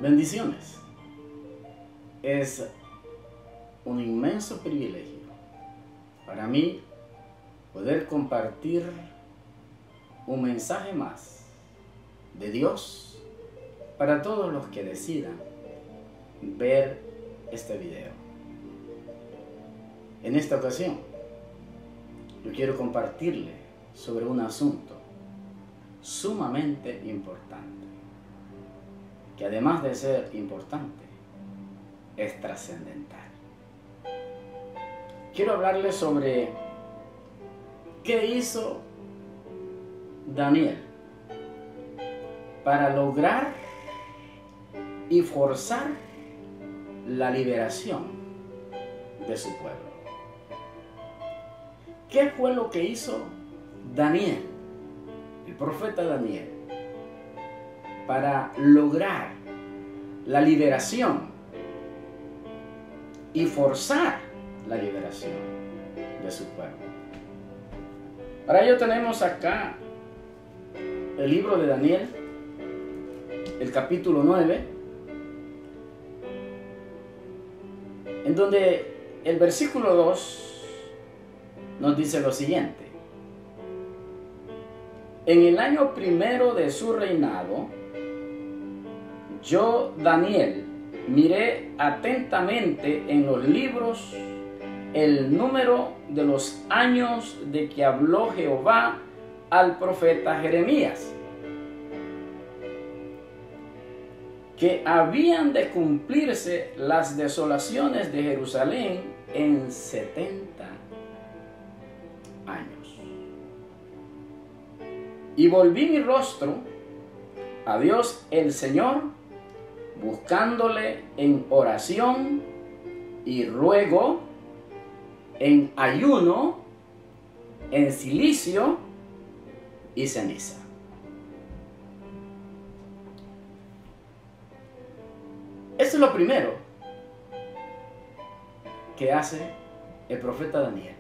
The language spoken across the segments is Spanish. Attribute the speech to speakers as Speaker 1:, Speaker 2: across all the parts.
Speaker 1: Bendiciones. Es un inmenso privilegio para mí poder compartir un mensaje más de Dios para todos los que decidan ver este video. En esta ocasión, yo quiero compartirle sobre un asunto sumamente importante, que además de ser importante, es trascendental. Quiero hablarle sobre qué hizo Daniel para lograr y forzar la liberación de su pueblo. ¿Qué fue lo que hizo Daniel, el profeta Daniel, para lograr la liberación y forzar la liberación de su pueblo? Para ello tenemos acá el libro de Daniel, el capítulo 9, en donde el versículo 2 nos dice lo siguiente: en el año primero de su reinado, yo, Daniel, miré atentamente en los libros el número de los años de que habló Jehová al profeta Jeremías, que habían de cumplirse las desolaciones de Jerusalén en 70 años. Y volví mi rostro a Dios el Señor, buscándole en oración y ruego, en ayuno, en cilicio y ceniza. Esto es lo primero que hace el profeta Daniel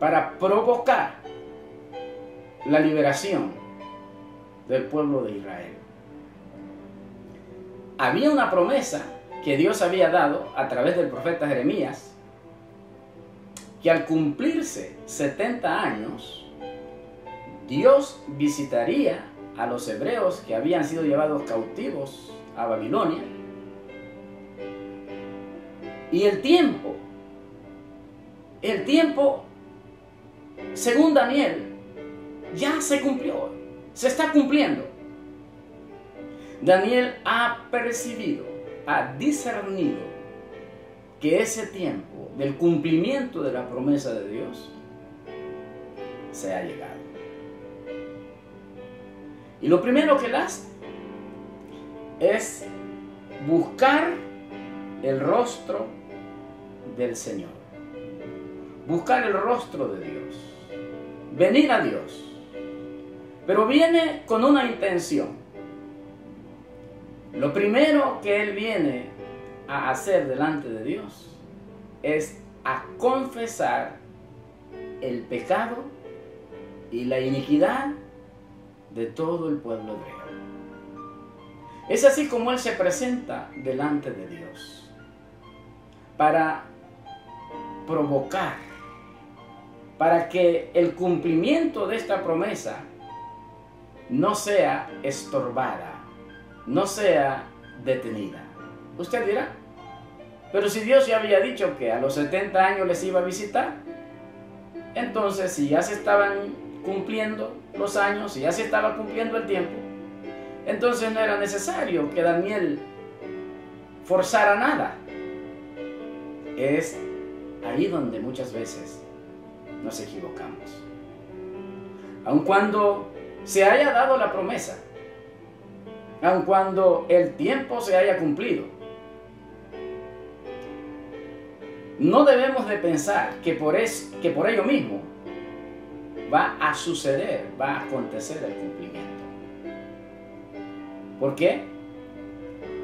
Speaker 1: para provocar la liberación del pueblo de Israel. Había una promesa que Dios había dado a través del profeta Jeremías, que al cumplirse 70 años, Dios visitaría a los hebreos que habían sido llevados cautivos a Babilonia. Y el tiempo, según Daniel, ya se cumplió, se está cumpliendo. Daniel ha percibido, ha discernido que ese tiempo del cumplimiento de la promesa de Dios se ha llegado. Y lo primero que él hace es buscar el rostro del Señor, buscar el rostro de Dios, venir a Dios. Pero viene con una intención. Lo primero que él viene a hacer delante de Dios es a confesar el pecado y la iniquidad de todo el pueblo hebreo. Es así como él se presenta delante de Dios para provocar, para que el cumplimiento de esta promesa no sea estorbada, no sea detenida. Usted dirá, pero si Dios ya había dicho que a los 70 años les iba a visitar, entonces si ya se estaban cumpliendo los años, si ya se estaba cumpliendo el tiempo, entonces no era necesario que Daniel forzara nada. Es ahí donde muchas veces nos equivocamos. Aun cuando se haya dado la promesa, aun cuando el tiempo se haya cumplido, no debemos de pensar que por ello mismo va a suceder, va a acontecer el cumplimiento. ¿Por qué?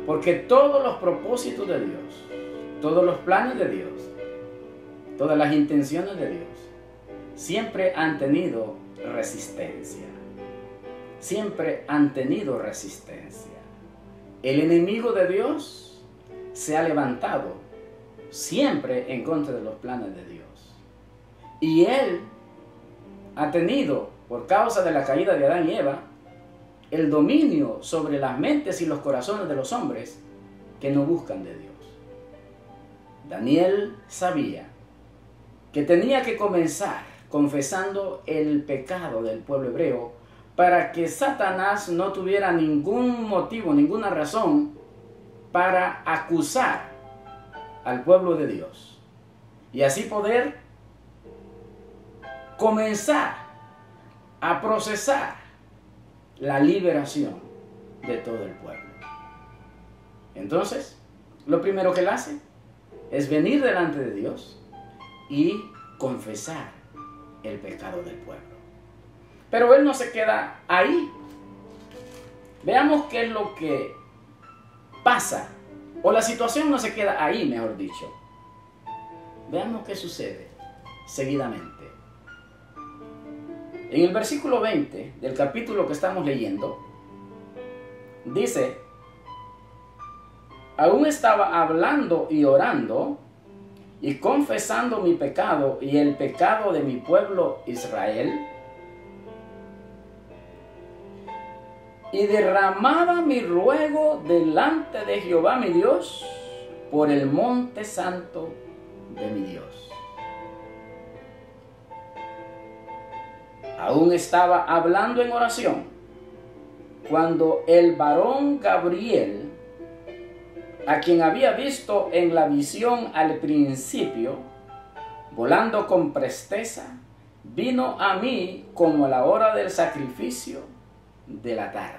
Speaker 1: Porque todos los propósitos de Dios, todos los planes de Dios, todas las intenciones de Dios, siempre han tenido resistencia. Siempre han tenido resistencia. el enemigo de Dios se ha levantado siempre en contra de los planes de Dios. Y él ha tenido, por causa de la caída de Adán y Eva, el dominio sobre las mentes y los corazones de los hombres que no buscan de Dios. Daniel sabía que tenía que comenzar confesando el pecado del pueblo hebreo para que Satanás no tuviera ningún motivo, ninguna razón para acusar al pueblo de Dios. Y así poder comenzar a procesar la liberación de todo el pueblo. Entonces, lo primero que él hace es venir delante de Dios y confesar el pecado del pueblo. Pero él no se queda ahí. Veamos qué es lo que pasa, o la situación no se queda ahí, mejor dicho. Veamos qué sucede seguidamente. En el versículo 20 del capítulo que estamos leyendo, dice: aún estaba hablando y orando y confesando mi pecado y el pecado de mi pueblo Israel, y derramaba mi ruego delante de Jehová mi Dios por el monte santo de mi Dios. Aún estaba hablando en oración cuando el varón Gabriel, a quien había visto en la visión al principio, volando con presteza, vino a mí como a la hora del sacrificio de la tarde.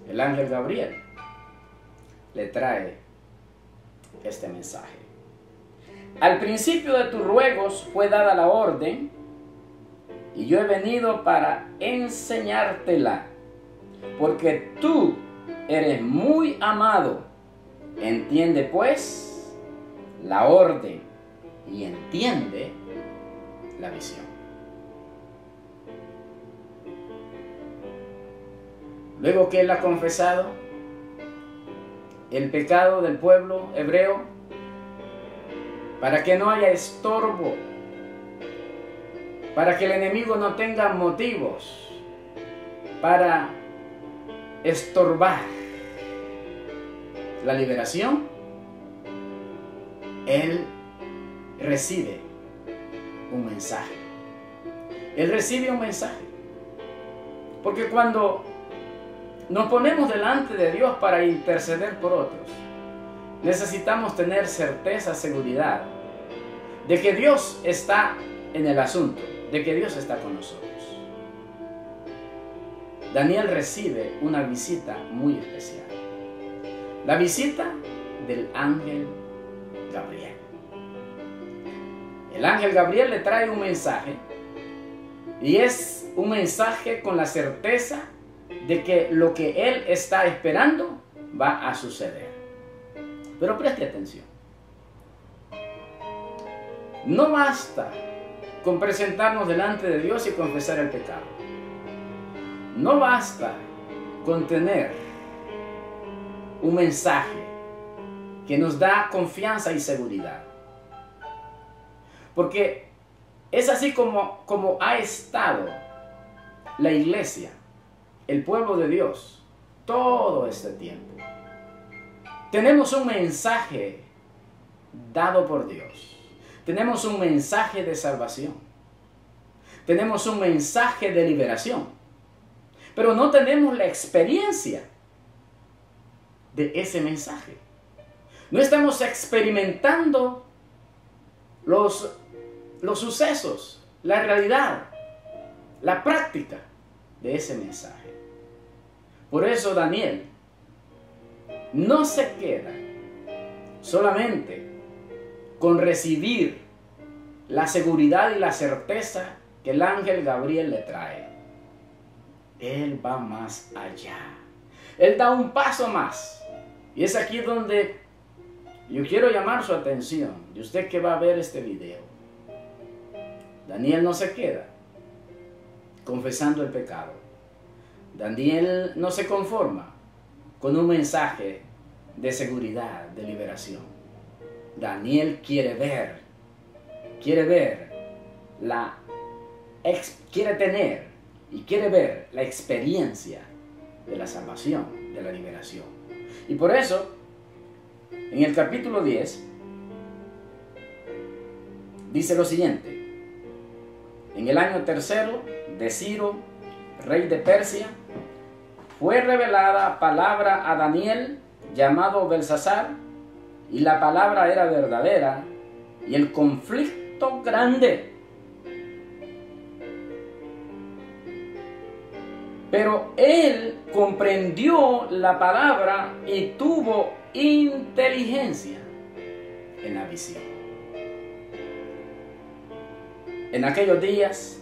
Speaker 1: El ángel Gabriel le trae este mensaje. Al principio de tus ruegos fue dada la orden, y yo he venido para enseñártela, porque tú eres muy amado. Entiende pues la orden y entiende la visión. Luego que él ha confesado el pecado del pueblo hebreo, para que no haya estorbo, para que el enemigo no tenga motivos para estorbar la liberación, él recibe un mensaje. Él recibe un mensaje. Porque cuando nos ponemos delante de Dios para interceder por otros, necesitamos tener certeza, seguridad de que Dios está en el asunto, de que Dios está con nosotros. Daniel recibe una visita muy especial. La visita del ángel Gabriel. El ángel Gabriel le trae un mensaje, y es un mensaje con la certeza de que lo que él está esperando va a suceder. Pero preste atención. No basta con presentarnos delante de Dios y confesar el pecado. No basta con tener un mensaje que nos da confianza y seguridad. Porque es así como ha estado la iglesia, el pueblo de Dios, todo este tiempo. Tenemos un mensaje dado por Dios. Tenemos un mensaje de salvación. Tenemos un mensaje de liberación. Pero no tenemos la experiencia de ese mensaje. No estamos experimentando los sucesos, la realidad, la práctica de ese mensaje. Por eso Daniel no se queda solamente con recibir la seguridad y la certeza que el ángel Gabriel le trae. Él va más allá. Él da un paso más. Y es aquí donde yo quiero llamar su atención, de usted que va a ver este video. Daniel no se queda confesando el pecado. Daniel no se conforma con un mensaje de seguridad, de liberación. Daniel quiere tener y quiere ver la experiencia de la salvación, de la liberación. Y por eso, en el capítulo 10, dice lo siguiente: en el año tercero de Ciro, rey de Persia, fue revelada palabra a Daniel, llamado Belsasar, y la palabra era verdadera, y el conflicto grande. Pero él comprendió la palabra y tuvo inteligencia en la visión. En aquellos días,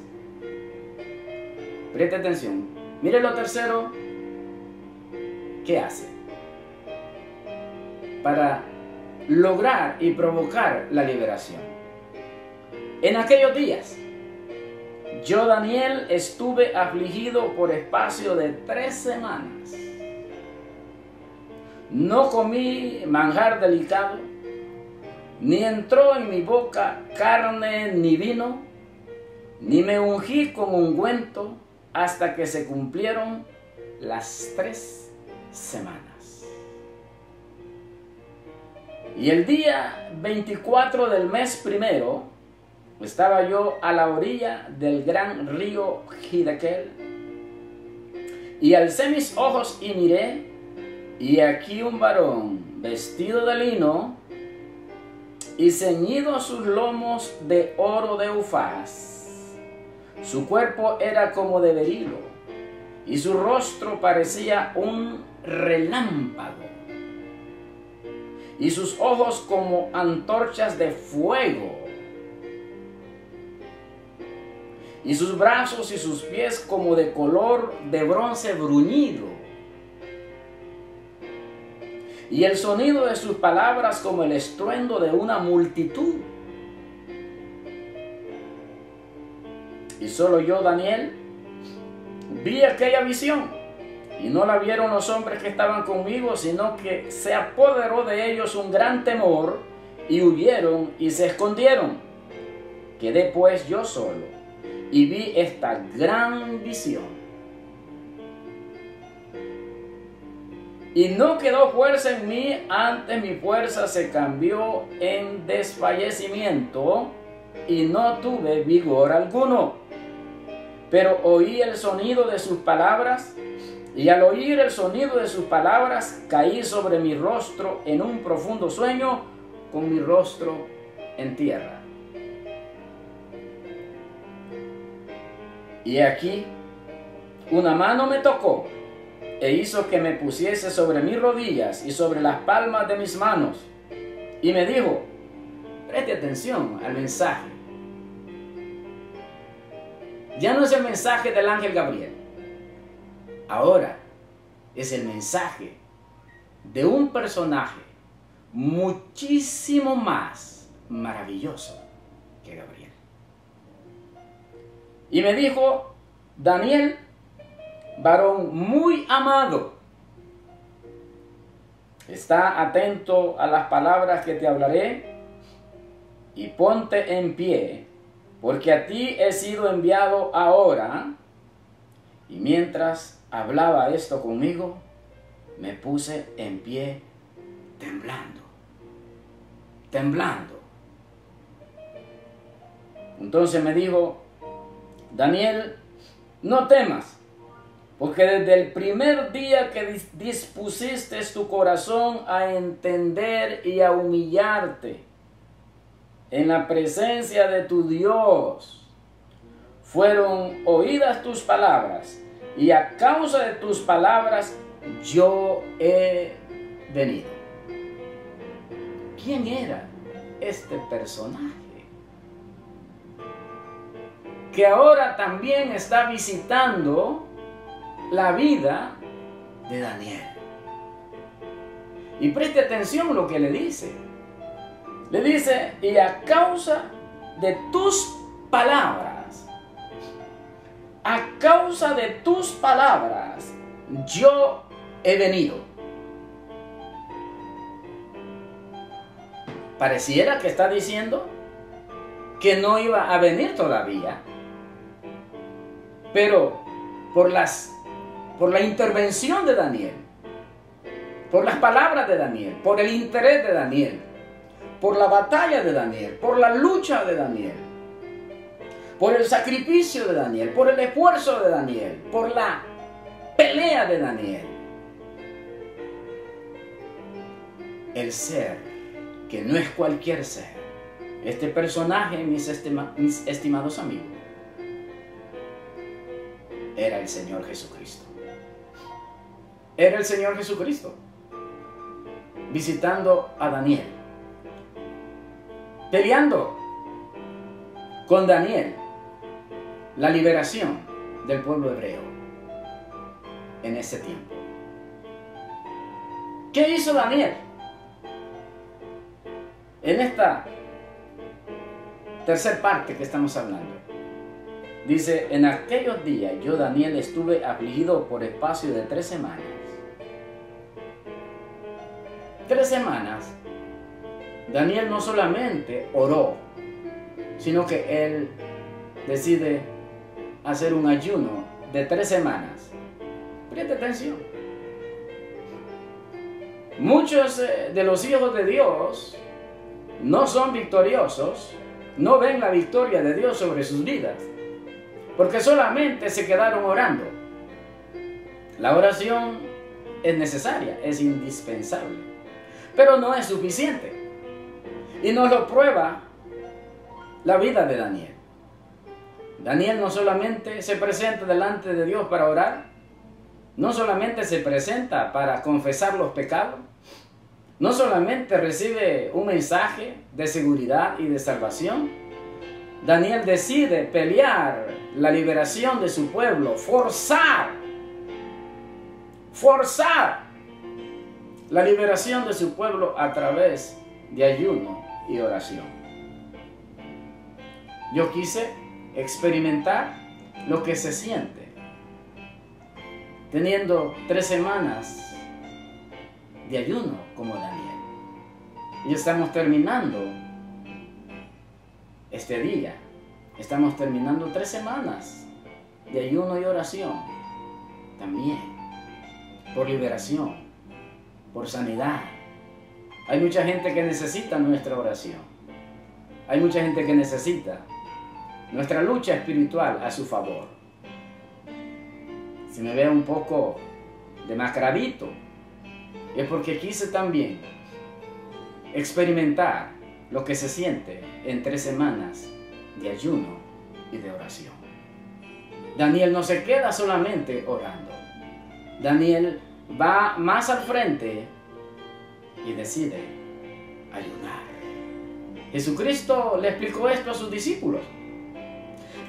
Speaker 1: preste atención, mire lo tercero que hace para lograr y provocar la liberación. En aquellos días, yo, Daniel, estuve afligido por espacio de 3 semanas. No comí manjar delicado, ni entró en mi boca carne ni vino, ni me ungí con ungüento hasta que se cumplieron las 3 semanas. Y el día 24 del mes primero, estaba yo a la orilla del gran río Hiddekel, y alcé mis ojos y miré, y aquí un varón vestido de lino y ceñido sus lomos de oro de Ufaz. Su cuerpo era como de berilo, y su rostro parecía un relámpago, y sus ojos como antorchas de fuego, y sus brazos y sus pies como de color de bronce bruñido, y el sonido de sus palabras como el estruendo de una multitud. Y solo yo, Daniel, vi aquella visión, y no la vieron los hombres que estaban conmigo, sino que se apoderó de ellos un gran temor, y huyeron y se escondieron. Quedé pues yo solo, y vi esta gran visión. Y no quedó fuerza en mí, antes mi fuerza se cambió en desfallecimiento, y no tuve vigor alguno. Pero oí el sonido de sus palabras, y al oír el sonido de sus palabras, caí sobre mi rostro en un profundo sueño, con mi rostro en tierra. Y aquí una mano me tocó e hizo que me pusiese sobre mis rodillas y sobre las palmas de mis manos. Y me dijo, preste atención al mensaje. Ya no es el mensaje del ángel Gabriel. Ahora es el mensaje de un personaje muchísimo más maravilloso que Gabriel. Y me dijo, Daniel, varón muy amado, está atento a las palabras que te hablaré y ponte en pie, porque a ti he sido enviado ahora. Y mientras hablaba esto conmigo, me puse en pie temblando. Entonces me dijo, Daniel, no temas, porque desde el primer día que dispusiste tu corazón a entender y a humillarte en la presencia de tu Dios, fueron oídas tus palabras, y a causa de tus palabras yo he venido. ¿Quién era este personaje que ahora también está visitando la vida de Daniel? Y preste atención a lo que le dice. Le dice, y a causa de tus palabras, yo he venido. pareciera que está diciendo que no iba a venir todavía, pero por la intervención de Daniel, por las palabras de Daniel, por el interés de Daniel, por la batalla de Daniel, por la lucha de Daniel, por el sacrificio de Daniel, por el esfuerzo de Daniel, por la pelea de Daniel, el ser, que no es cualquier ser, este personaje, mis estimados amigos, era el Señor Jesucristo. Era el Señor Jesucristo visitando a Daniel, peleando con Daniel la liberación del pueblo hebreo en ese tiempo. ¿Qué hizo Daniel? En esta tercera parte que estamos hablando, dice: en aquellos días yo, Daniel, estuve afligido por espacio de 3 semanas. 3 semanas, Daniel no solamente oró, sino que él decide hacer un ayuno de 3 semanas. Preste atención. Muchos de los hijos de Dios no son victoriosos, no ven la victoria de Dios sobre sus vidas, porque solamente se quedaron orando. La oración es necesaria, es indispensable, pero no es suficiente. Y nos lo prueba la vida de Daniel. Daniel no solamente se presenta delante de Dios para orar, no solamente se presenta para confesar los pecados, no solamente recibe un mensaje de seguridad y de salvación. Daniel decide pelear la liberación de su pueblo, forzar la liberación de su pueblo a través de ayuno y oración. Yo quise experimentar lo que se siente teniendo 3 semanas de ayuno como Daniel. Y estamos terminando este día. Estamos terminando 3 semanas de ayuno y oración. También por liberación, por sanidad. Hay mucha gente que necesita nuestra oración. Hay mucha gente que necesita nuestra lucha espiritual a su favor. Si me veo un poco demacradito, es porque quise también experimentar lo que se siente en 3 semanas de ayuno y de oración. Daniel no se queda solamente orando. Daniel va más al frente y decide ayunar. Jesucristo le explicó esto a sus discípulos,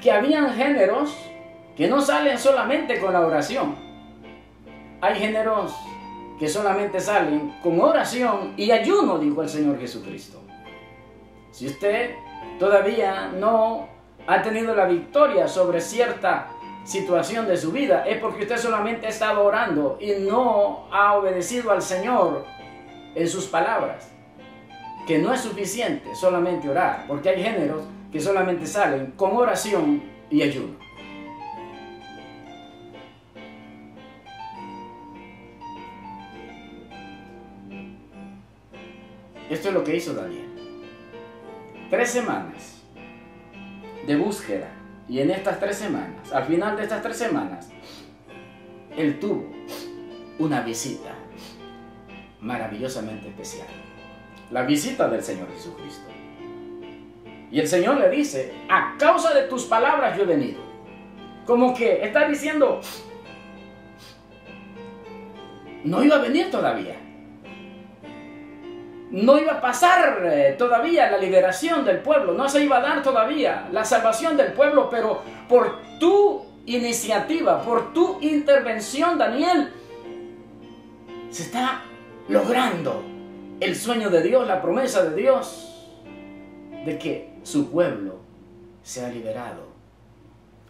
Speaker 1: que habían géneros que no salen solamente con la oración. Hay géneros que solamente salen con oración y ayuno, dijo el Señor Jesucristo. Si usted todavía no ha tenido la victoria sobre cierta situación de su vida, es porque usted solamente ha estado orando y no ha obedecido al Señor en sus palabras. Que no es suficiente solamente orar, porque hay géneros que solamente salen con oración y ayuno. Esto es lo que hizo Daniel. 3 semanas de búsqueda. Y en estas 3 semanas, al final de estas 3 semanas, él tuvo una visita maravillosamente especial. La visita del Señor Jesucristo. Y el Señor le dice: a causa de tus palabras yo he venido. Como que está diciendo, no iba a venir todavía. No iba a pasar todavía la liberación del pueblo, no se iba a dar todavía la salvación del pueblo, pero por tu iniciativa, por tu intervención, Daniel, se está logrando el sueño de Dios, la promesa de Dios, de que su pueblo sea liberado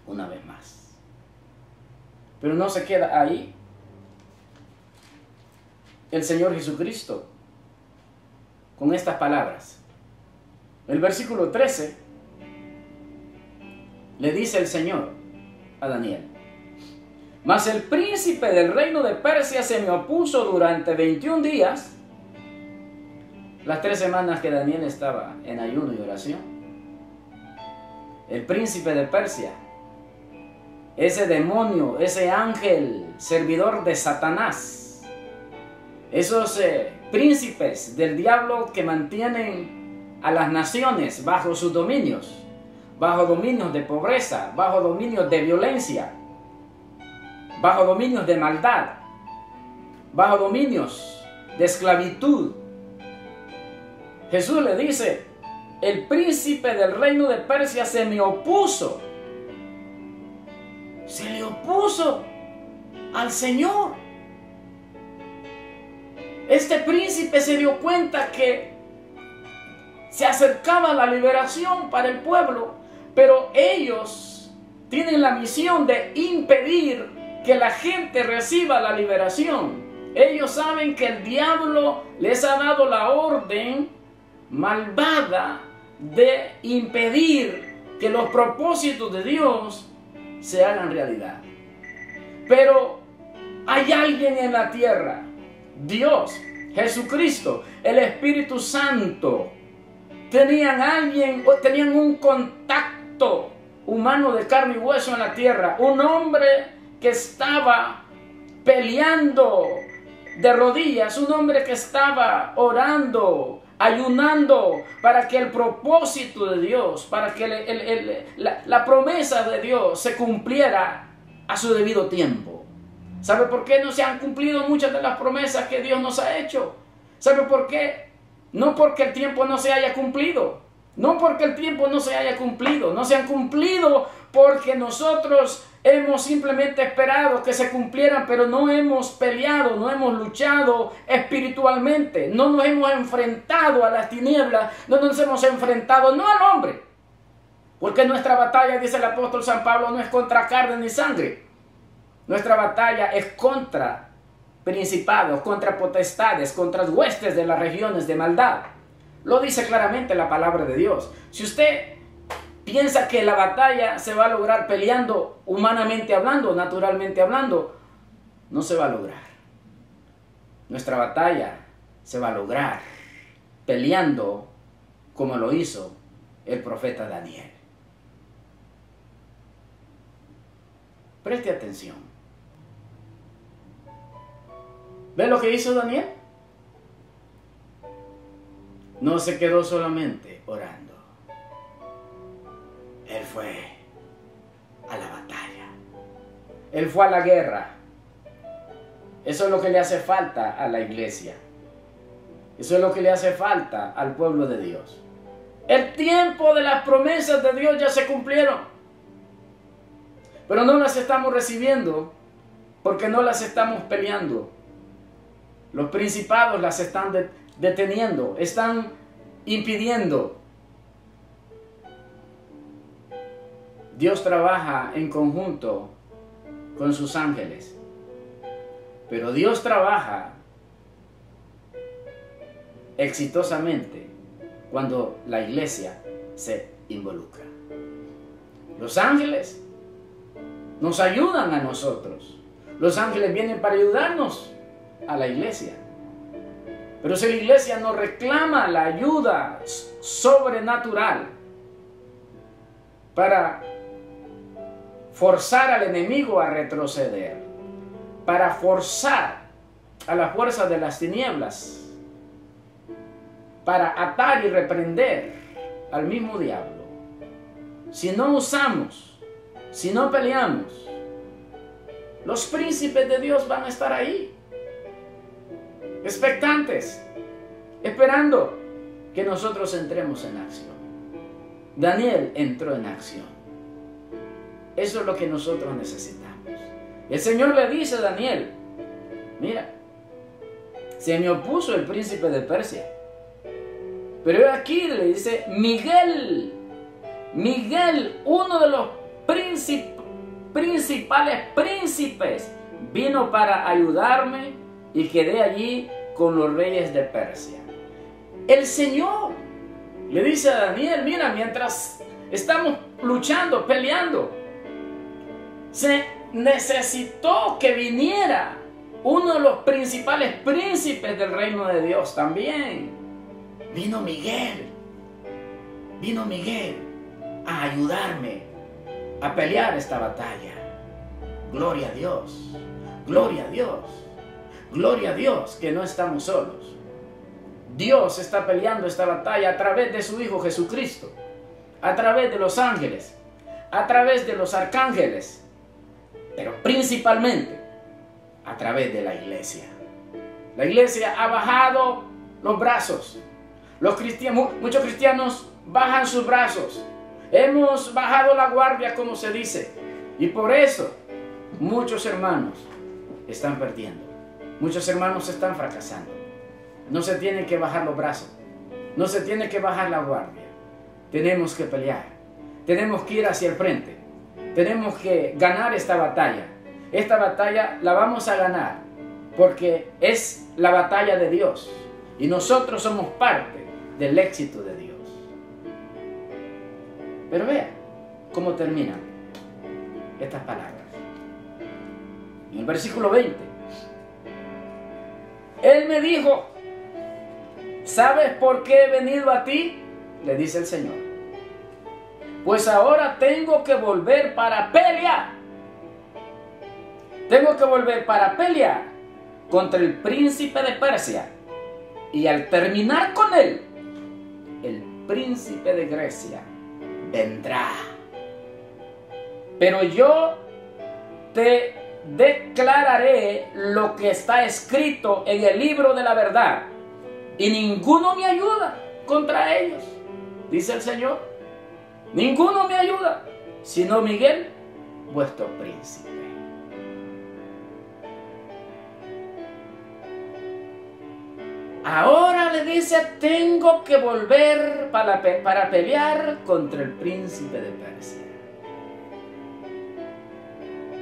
Speaker 1: una vez más. Pero no se queda ahí. El Señor Jesucristo, con estas palabras, El versículo 13 le dice el Señor a Daniel: mas el príncipe del reino de Persia se me opuso durante 21 días, las 3 semanas que Daniel estaba en ayuno y oración. El príncipe de Persia, ese demonio, ese ángel servidor de Satanás, esos príncipes del diablo que mantienen a las naciones bajo sus dominios, bajo dominios de pobreza, bajo dominios de violencia, bajo dominios de maldad, bajo dominios de esclavitud. Jesús le dice: el príncipe del reino de Persia se me opuso. Se le opuso al Señor. Este príncipe se dio cuenta que se acercaba la liberación para el pueblo, pero ellos tienen la misión de impedir que la gente reciba la liberación. Ellos saben que el diablo les ha dado la orden malvada de impedir que los propósitos de Dios se hagan realidad. Pero hay alguien en la tierra, Dios, Jesucristo, el Espíritu Santo, tenían un contacto humano de carne y hueso en la tierra, un hombre que estaba peleando de rodillas, un hombre que estaba orando, ayunando para que el propósito de Dios, para que la promesa de Dios se cumpliera a su debido tiempo. ¿Sabe por qué no se han cumplido muchas de las promesas que Dios nos ha hecho? ¿Sabe por qué? No porque el tiempo no se haya cumplido. No porque el tiempo no se haya cumplido. No se han cumplido porque nosotros hemos simplemente esperado que se cumplieran, pero no hemos peleado, no hemos luchado espiritualmente. No nos hemos enfrentado a las tinieblas. No nos hemos enfrentado, no al hombre. Porque nuestra batalla, dice el apóstol San Pablo, no es contra carne ni sangre. Nuestra batalla es contra principados, contra potestades, contra huestes de las regiones de maldad. Lo dice claramente la palabra de Dios. Si usted piensa que la batalla se va a lograr peleando humanamente hablando, naturalmente hablando, no se va a lograr. Nuestra batalla se va a lograr peleando como lo hizo el profeta Daniel. Preste atención. ¿Ve lo que hizo Daniel? No se quedó solamente orando. Él fue a la batalla. Él fue a la guerra. Eso es lo que le hace falta a la iglesia. Eso es lo que le hace falta al pueblo de Dios. El tiempo de las promesas de Dios ya se cumplieron. Pero no las estamos recibiendo porque no las estamos peleando. Los principados las están deteniendo, están impidiendo. Dios trabaja en conjunto con sus ángeles, pero Dios trabaja exitosamente cuando la iglesia se involucra. Los ángeles nos ayudan a nosotros. Los ángeles vienen para ayudarnos a la iglesia. Pero si la iglesia no reclama la ayuda sobrenatural para forzar al enemigo a retroceder, para forzar a las fuerzas de las tinieblas, para atar y reprender al mismo diablo, si no usamos, si no peleamos, los príncipes de Dios van a estar ahí, expectantes, esperando que nosotros entremos en acción. Daniel entró en acción. Eso es lo que nosotros necesitamos. El Señor le dice a Daniel: mira, se me opuso el príncipe de Persia, pero aquí le dice Miguel, uno de los principales príncipes, vino para ayudarme y quedé allí con los reyes de Persia. El Señor Le dice a Daniel, mira, mientras estamos luchando, peleando, se necesitó que viniera uno de los principales príncipes del reino de Dios también. Vino Miguel a ayudarme a pelear esta batalla. Gloria a Dios, gloria a Dios, gloria a Dios que no estamos solos. Dios está peleando esta batalla a través de su Hijo Jesucristo, a través de los ángeles, a través de los arcángeles, pero principalmente a través de la iglesia. La iglesia ha bajado los brazos. Muchos cristianos bajan sus brazos. Hemos bajado la guardia, como se dice. Y por eso muchos hermanos están perdiendo. Muchos hermanos están fracasando. No se tienen que bajar los brazos. No se tiene que bajar la guardia. Tenemos que pelear. Tenemos que ir hacia el frente. Tenemos que ganar esta batalla. Esta batalla la vamos a ganar porque es la batalla de Dios. Y nosotros somos parte del éxito de Dios. Pero vea cómo terminan estas palabras. En el versículo 20. Él me dijo, ¿sabes por qué he venido a ti? Le dice el Señor. Pues ahora tengo que volver para pelear. Tengo que volver para pelear contra el príncipe de Persia. Y al terminar con él, el príncipe de Grecia vendrá. Pero yo te declararé lo que está escrito en el libro de la verdad. Y ninguno me ayuda contra ellos, dice el Señor. Ninguno me ayuda, sino Miguel, vuestro príncipe. Ahora le dice, tengo que volver para pelear contra el príncipe de Persia.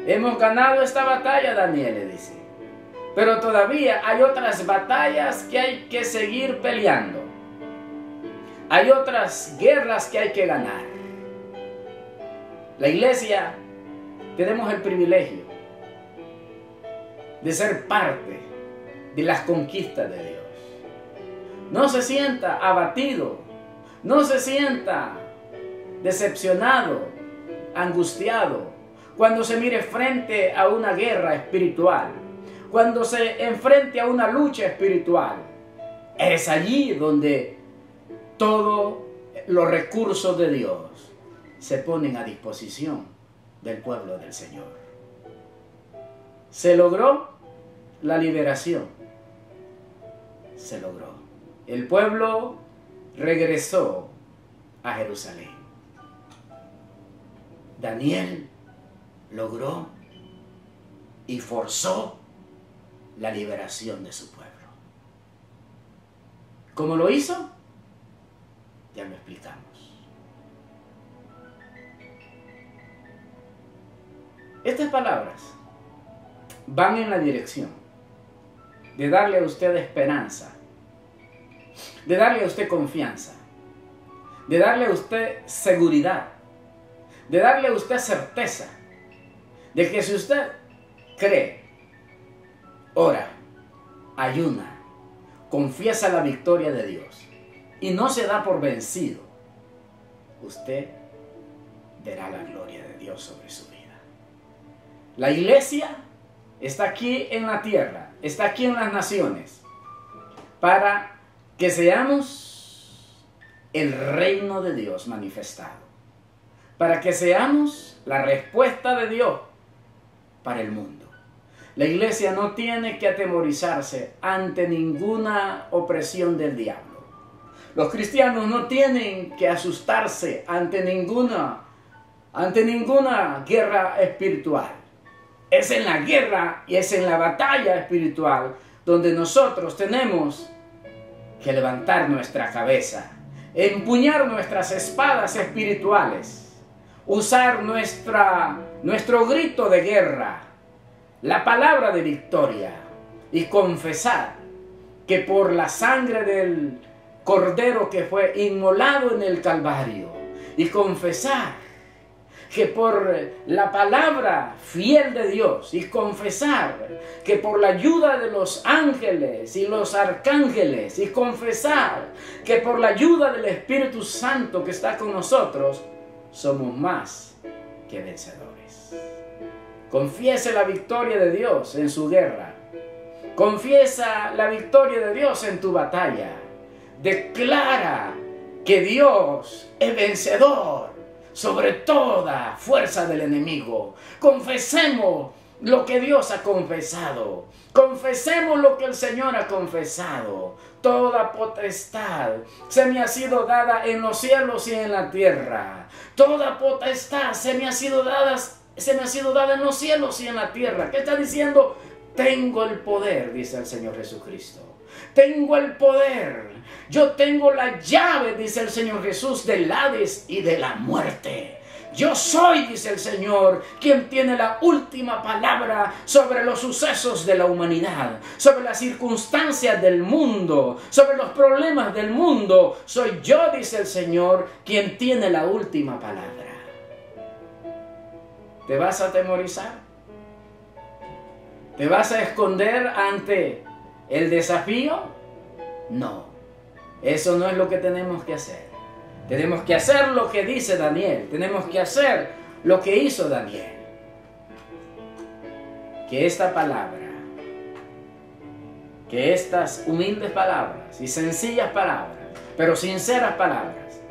Speaker 1: Hemos ganado esta batalla, Daniel le dice. Pero todavía hay otras batallas que hay que seguir peleando. Hay otras guerras que hay que ganar. La iglesia tenemos el privilegio de ser parte de las conquistas de Dios. No se sienta abatido, no se sienta decepcionado, angustiado, cuando se mire frente a una guerra espiritual, cuando se enfrente a una lucha espiritual. Es allí donde todos los recursos de Dios se ponen a disposición del pueblo del Señor. Se logró la liberación. Se logró. El pueblo regresó a Jerusalén. Daniel logró y forzó la liberación de su pueblo. ¿Cómo lo hizo? Ya lo explicamos. Estas palabras van en la dirección de darle a usted esperanza, de darle a usted confianza, de darle a usted seguridad, de darle a usted certeza de que si usted cree, ora, ayuna, confiesa la victoria de Dios y no se da por vencido, usted verá la gloria de Dios sobre su vida. La iglesia está aquí en la tierra, está aquí en las naciones, para que seamos el reino de Dios manifestado, para que seamos la respuesta de Dios para el mundo. La iglesia no tiene que atemorizarse ante ninguna opresión del diablo. Los cristianos no tienen que asustarse ante ninguna guerra espiritual. Es en la guerra y es en la batalla espiritual donde nosotros tenemos que levantar nuestra cabeza, empuñar nuestras espadas espirituales, usar nuestro grito de guerra, la palabra de victoria y confesar que por la sangre Cordero que fue inmolado en el Calvario, y confesar que por la palabra fiel de Dios, y confesar que por la ayuda de los ángeles y los arcángeles, y confesar que por la ayuda del Espíritu Santo que está con nosotros, somos más que vencedores. Confiese la victoria de Dios en su guerra. Confiesa la victoria de Dios en tu batalla. Declara que Dios es vencedor sobre toda fuerza del enemigo. Confesemos lo que Dios ha confesado. Confesemos lo que el Señor ha confesado. Toda potestad se me ha sido dada en los cielos y en la tierra. Toda potestad se me ha sido dada en los cielos y en la tierra. ¿Qué está diciendo? Tengo el poder, dice el Señor Jesucristo. Tengo el poder. Yo tengo la llave, dice el Señor Jesús, del Hades y de la muerte. Yo soy, dice el Señor, quien tiene la última palabra sobre los sucesos de la humanidad, sobre las circunstancias del mundo, sobre los problemas del mundo. Soy yo, dice el Señor, quien tiene la última palabra. ¿Te vas a atemorizar? ¿Te vas a esconder ante el desafío? No, eso no es lo que tenemos que hacer. Tenemos que hacer lo que dice Daniel. Tenemos que hacer lo que hizo Daniel. Que esta palabra, que estas humildes palabras y sencillas palabras, pero sinceras palabras,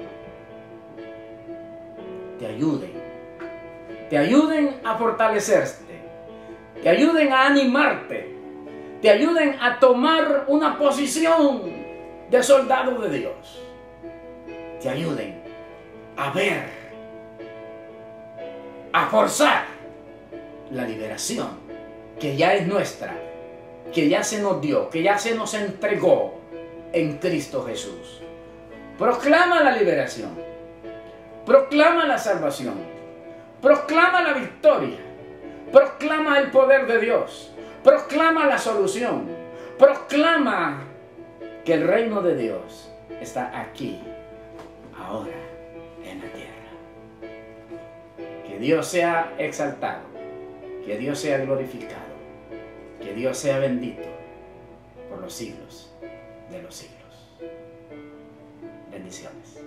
Speaker 1: te ayuden a fortalecerte, te ayuden a animarte, te ayuden a tomar una posición de soldado de Dios. Te ayuden a ver, a forzar la liberación que ya es nuestra, que ya se nos dio, que ya se nos entregó en Cristo Jesús. Proclama la liberación, proclama la salvación, proclama la victoria, proclama el poder de Dios, proclama la solución, proclama que el reino de Dios está aquí, ahora, en la tierra. Que Dios sea exaltado, que Dios sea glorificado, que Dios sea bendito por los siglos de los siglos. Bendiciones.